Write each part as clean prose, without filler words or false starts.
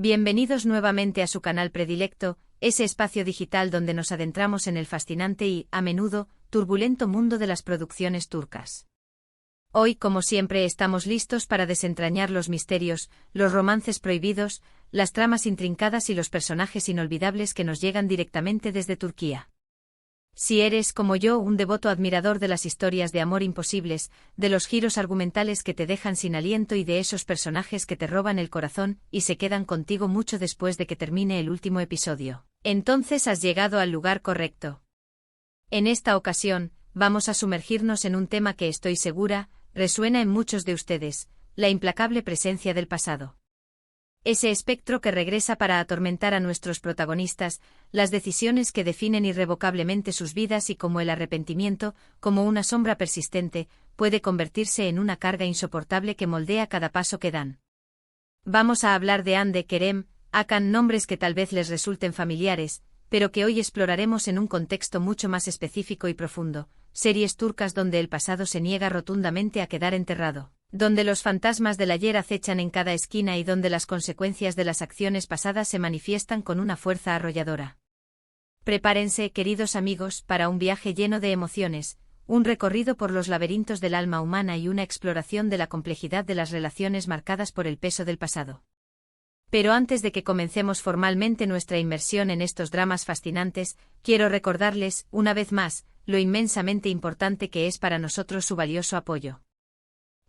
Bienvenidos nuevamente a su canal predilecto, ese espacio digital donde nos adentramos en el fascinante y, a menudo, turbulento mundo de las producciones turcas. Hoy, como siempre, estamos listos para desentrañar los misterios, los romances prohibidos, las tramas intrincadas y los personajes inolvidables que nos llegan directamente desde Turquía. Si eres, como yo, un devoto admirador de las historias de amor imposibles, de los giros argumentales que te dejan sin aliento y de esos personajes que te roban el corazón y se quedan contigo mucho después de que termine el último episodio, entonces has llegado al lugar correcto. En esta ocasión, vamos a sumergirnos en un tema que estoy segura, resuena en muchos de ustedes, la implacable presencia del pasado. Ese espectro que regresa para atormentar a nuestros protagonistas, las decisiones que definen irrevocablemente sus vidas y cómo el arrepentimiento, como una sombra persistente, puede convertirse en una carga insoportable que moldea cada paso que dan. Vamos a hablar de Hande, Kerem, Hakan, nombres que tal vez les resulten familiares, pero que hoy exploraremos en un contexto mucho más específico y profundo, series turcas donde el pasado se niega rotundamente a quedar enterrado, donde los fantasmas del ayer acechan en cada esquina y donde las consecuencias de las acciones pasadas se manifiestan con una fuerza arrolladora. Prepárense, queridos amigos, para un viaje lleno de emociones, un recorrido por los laberintos del alma humana y una exploración de la complejidad de las relaciones marcadas por el peso del pasado. Pero antes de que comencemos formalmente nuestra inmersión en estos dramas fascinantes, quiero recordarles, una vez más, lo inmensamente importante que es para nosotros su valioso apoyo.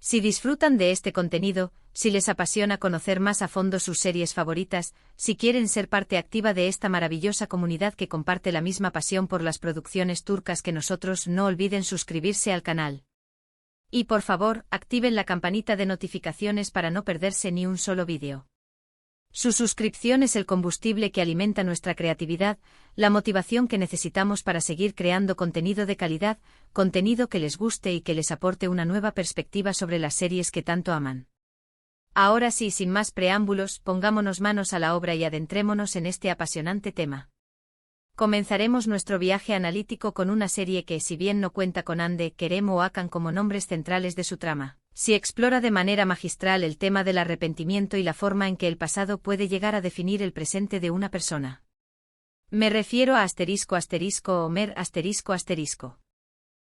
Si disfrutan de este contenido, si les apasiona conocer más a fondo sus series favoritas, si quieren ser parte activa de esta maravillosa comunidad que comparte la misma pasión por las producciones turcas que nosotros, no olviden suscribirse al canal. Y por favor, activen la campanita de notificaciones para no perderse ni un solo vídeo. Su suscripción es el combustible que alimenta nuestra creatividad, la motivación que necesitamos para seguir creando contenido de calidad, contenido que les guste y que les aporte una nueva perspectiva sobre las series que tanto aman. Ahora sí, sin más preámbulos, pongámonos manos a la obra y adentrémonos en este apasionante tema. Comenzaremos nuestro viaje analítico con una serie que, si bien no cuenta con Hande, Kerem o Hakan como nombres centrales de su trama, sí explora de manera magistral el tema del arrepentimiento y la forma en que el pasado puede llegar a definir el presente de una persona. Me refiero a Homer.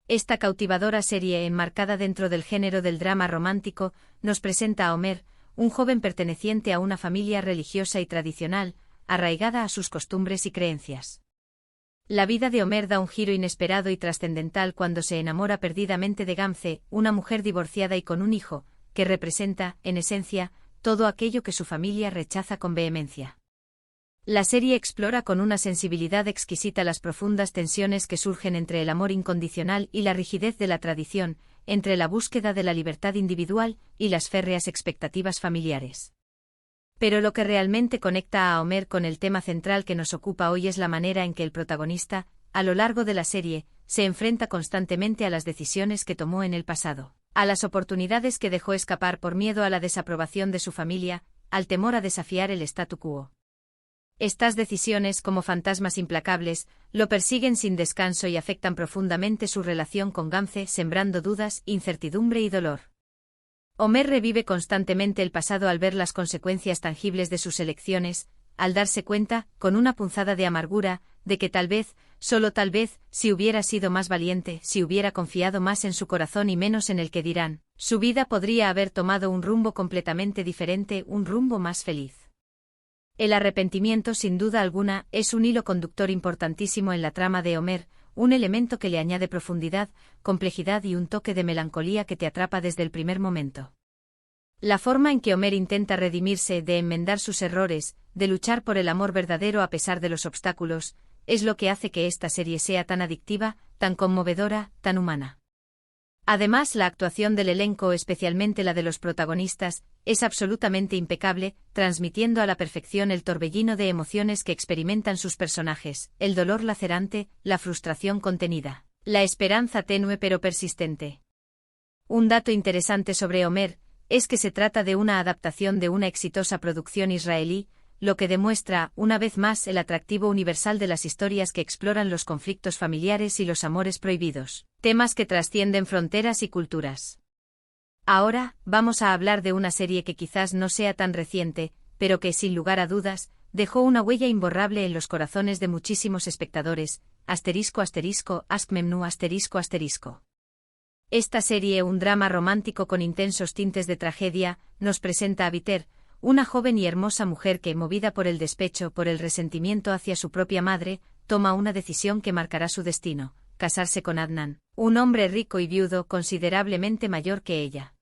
Esta cautivadora serie, enmarcada dentro del género del drama romántico, nos presenta a Homer, un joven perteneciente a una familia religiosa y tradicional, arraigada a sus costumbres y creencias. La vida de Homer da un giro inesperado y trascendental cuando se enamora perdidamente de Gamze, una mujer divorciada y con un hijo, que representa, en esencia, todo aquello que su familia rechaza con vehemencia. La serie explora con una sensibilidad exquisita las profundas tensiones que surgen entre el amor incondicional y la rigidez de la tradición, entre la búsqueda de la libertad individual y las férreas expectativas familiares. Pero lo que realmente conecta a Homer con el tema central que nos ocupa hoy es la manera en que el protagonista, a lo largo de la serie, se enfrenta constantemente a las decisiones que tomó en el pasado, a las oportunidades que dejó escapar por miedo a la desaprobación de su familia, al temor a desafiar el statu quo. Estas decisiones, como fantasmas implacables, lo persiguen sin descanso y afectan profundamente su relación con Gamze, sembrando dudas, incertidumbre y dolor. Homer revive constantemente el pasado al ver las consecuencias tangibles de sus elecciones, al darse cuenta, con una punzada de amargura, de que tal vez, solo tal vez, si hubiera sido más valiente, si hubiera confiado más en su corazón y menos en el que dirán, su vida podría haber tomado un rumbo completamente diferente, un rumbo más feliz. El arrepentimiento, sin duda alguna, es un hilo conductor importantísimo en la trama de Homer, un elemento que le añade profundidad, complejidad y un toque de melancolía que te atrapa desde el primer momento. La forma en que Homer intenta redimirse, de enmendar sus errores, de luchar por el amor verdadero a pesar de los obstáculos, es lo que hace que esta serie sea tan adictiva, tan conmovedora, tan humana. Además, la actuación del elenco, especialmente la de los protagonistas, es absolutamente impecable, transmitiendo a la perfección el torbellino de emociones que experimentan sus personajes, el dolor lacerante, la frustración contenida, la esperanza tenue pero persistente. Un dato interesante sobre Homer es que se trata de una adaptación de una exitosa producción israelí, lo que demuestra, una vez más, el atractivo universal de las historias que exploran los conflictos familiares y los amores prohibidos, temas que trascienden fronteras y culturas. Ahora, vamos a hablar de una serie que quizás no sea tan reciente, pero que, sin lugar a dudas, dejó una huella imborrable en los corazones de muchísimos espectadores. Ask Memnu. Esta serie, un drama romántico con intensos tintes de tragedia, nos presenta a Bihter, una joven y hermosa mujer que, movida por el despecho, por el resentimiento hacia su propia madre, toma una decisión que marcará su destino: casarse con Adnan, un hombre rico y viudo considerablemente mayor que ella.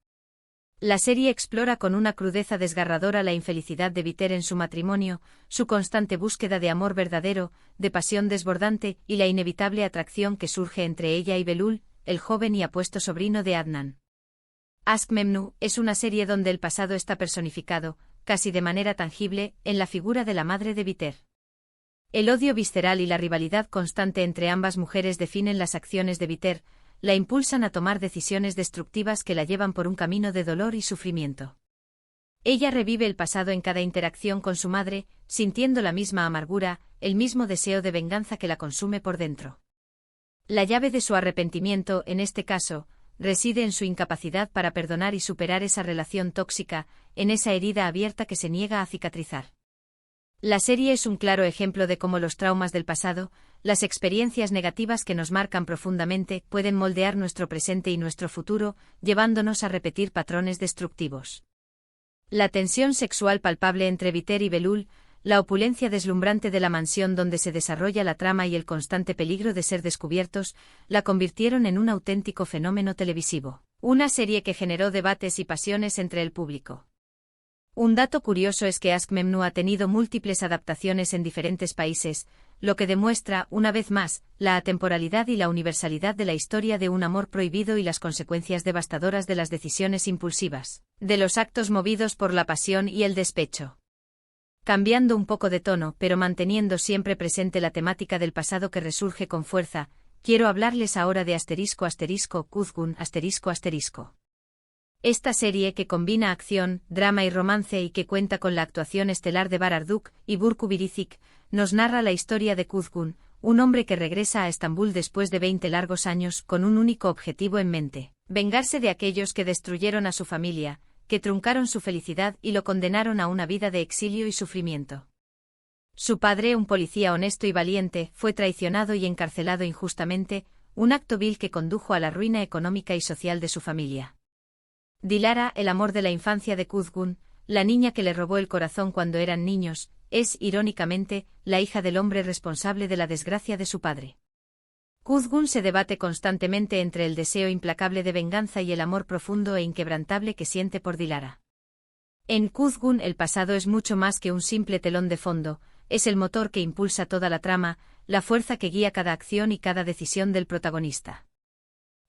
La serie explora con una crudeza desgarradora la infelicidad de Bihter en su matrimonio, su constante búsqueda de amor verdadero, de pasión desbordante y la inevitable atracción que surge entre ella y Belul, el joven y apuesto sobrino de Adnan. Ask Memnu es una serie donde el pasado está personificado, casi de manera tangible, en la figura de la madre de Bihter. El odio visceral y la rivalidad constante entre ambas mujeres definen las acciones de Bihter, la impulsan a tomar decisiones destructivas que la llevan por un camino de dolor y sufrimiento. Ella revive el pasado en cada interacción con su madre, sintiendo la misma amargura, el mismo deseo de venganza que la consume por dentro. La llave de su arrepentimiento, en este caso, reside en su incapacidad para perdonar y superar esa relación tóxica, en esa herida abierta que se niega a cicatrizar. La serie es un claro ejemplo de cómo los traumas del pasado, las experiencias negativas que nos marcan profundamente, pueden moldear nuestro presente y nuestro futuro, llevándonos a repetir patrones destructivos. La tensión sexual palpable entre Bihter y Belul, la opulencia deslumbrante de la mansión donde se desarrolla la trama y el constante peligro de ser descubiertos, la convirtieron en un auténtico fenómeno televisivo. Una serie que generó debates y pasiones entre el público. Un dato curioso es que Ask Memnu ha tenido múltiples adaptaciones en diferentes países, lo que demuestra, una vez más, la atemporalidad y la universalidad de la historia de un amor prohibido y las consecuencias devastadoras de las decisiones impulsivas, de los actos movidos por la pasión y el despecho. Cambiando un poco de tono, pero manteniendo siempre presente la temática del pasado que resurge con fuerza, quiero hablarles ahora de Kuzgun. Esta serie, que combina acción, drama y romance y que cuenta con la actuación estelar de Bararduk y Burcu Biricik, nos narra la historia de Kuzgun, un hombre que regresa a Estambul después de 20 largos años con un único objetivo en mente: vengarse de aquellos que destruyeron a su familia, que truncaron su felicidad y lo condenaron a una vida de exilio y sufrimiento. Su padre, un policía honesto y valiente, fue traicionado y encarcelado injustamente, un acto vil que condujo a la ruina económica y social de su familia. Dilara, el amor de la infancia de Kuzgun, la niña que le robó el corazón cuando eran niños, es, irónicamente, la hija del hombre responsable de la desgracia de su padre. Kuzgun se debate constantemente entre el deseo implacable de venganza y el amor profundo e inquebrantable que siente por Dilara. En Kuzgun el pasado es mucho más que un simple telón de fondo, es el motor que impulsa toda la trama, la fuerza que guía cada acción y cada decisión del protagonista.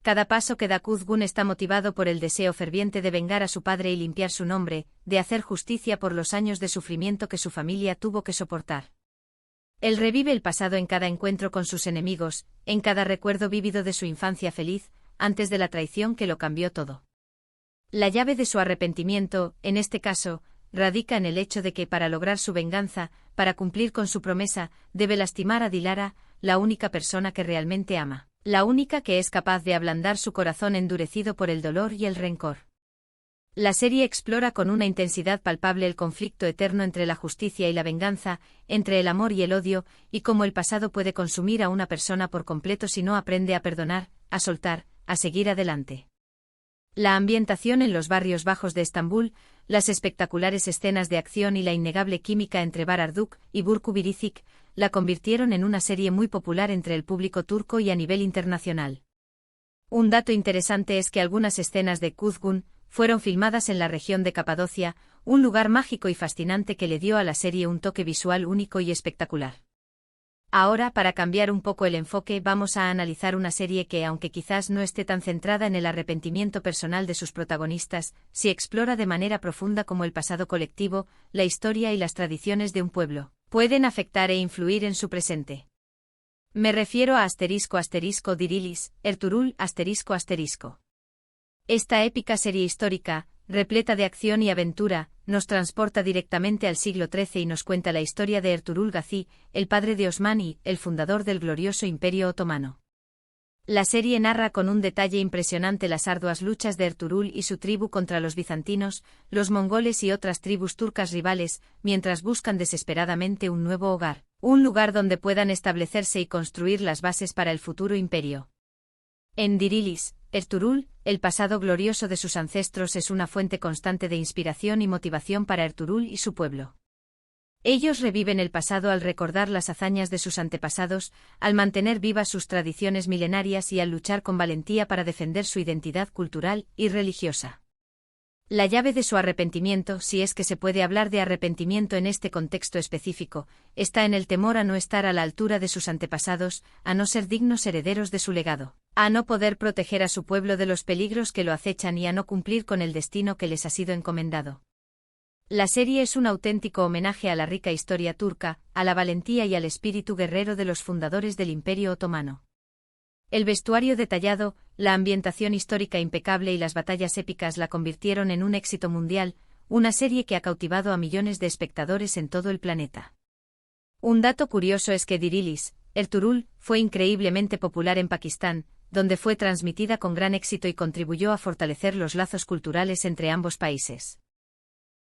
Cada paso que da Kuzgun está motivado por el deseo ferviente de vengar a su padre y limpiar su nombre, de hacer justicia por los años de sufrimiento que su familia tuvo que soportar. Él revive el pasado en cada encuentro con sus enemigos, en cada recuerdo vívido de su infancia feliz, antes de la traición que lo cambió todo. La llave de su arrepentimiento, en este caso, radica en el hecho de que para lograr su venganza, para cumplir con su promesa, debe lastimar a Dilara, la única persona que realmente ama. La única que es capaz de ablandar su corazón endurecido por el dolor y el rencor. La serie explora con una intensidad palpable el conflicto eterno entre la justicia y la venganza, entre el amor y el odio, y cómo el pasado puede consumir a una persona por completo si no aprende a perdonar, a soltar, a seguir adelante. La ambientación en los barrios bajos de Estambul, las espectaculares escenas de acción y la innegable química entre Bararduk y Burcu Biricik la convirtieron en una serie muy popular entre el público turco y a nivel internacional. Un dato interesante es que algunas escenas de Kuzgun fueron filmadas en la región de Capadocia, un lugar mágico y fascinante que le dio a la serie un toque visual único y espectacular. Ahora, para cambiar un poco el enfoque, vamos a analizar una serie que, aunque quizás no esté tan centrada en el arrepentimiento personal de sus protagonistas, sí explora de manera profunda cómo el pasado colectivo, la historia y las tradiciones de un pueblo pueden afectar e influir en su presente. Me refiero a Dirilis, Ertuğrul. Esta épica serie histórica, repleta de acción y aventura, nos transporta directamente al siglo XIII y nos cuenta la historia de Ertuğrul Gazi, el padre de Osman y el fundador del glorioso Imperio Otomano. La serie narra con un detalle impresionante las arduas luchas de Ertuğrul y su tribu contra los bizantinos, los mongoles y otras tribus turcas rivales, mientras buscan desesperadamente un nuevo hogar, un lugar donde puedan establecerse y construir las bases para el futuro imperio. En Dirilis, Ertuğrul, el pasado glorioso de sus ancestros es una fuente constante de inspiración y motivación para Ertuğrul y su pueblo. Ellos reviven el pasado al recordar las hazañas de sus antepasados, al mantener vivas sus tradiciones milenarias y al luchar con valentía para defender su identidad cultural y religiosa. La llave de su arrepentimiento, si es que se puede hablar de arrepentimiento en este contexto específico, está en el temor a no estar a la altura de sus antepasados, a no ser dignos herederos de su legado, a no poder proteger a su pueblo de los peligros que lo acechan y a no cumplir con el destino que les ha sido encomendado. La serie es un auténtico homenaje a la rica historia turca, a la valentía y al espíritu guerrero de los fundadores del Imperio Otomano. El vestuario detallado, la ambientación histórica impecable y las batallas épicas la convirtieron en un éxito mundial, una serie que ha cautivado a millones de espectadores en todo el planeta. Un dato curioso es que Dirilis, Ertuğrul, fue increíblemente popular en Pakistán, donde fue transmitida con gran éxito y contribuyó a fortalecer los lazos culturales entre ambos países.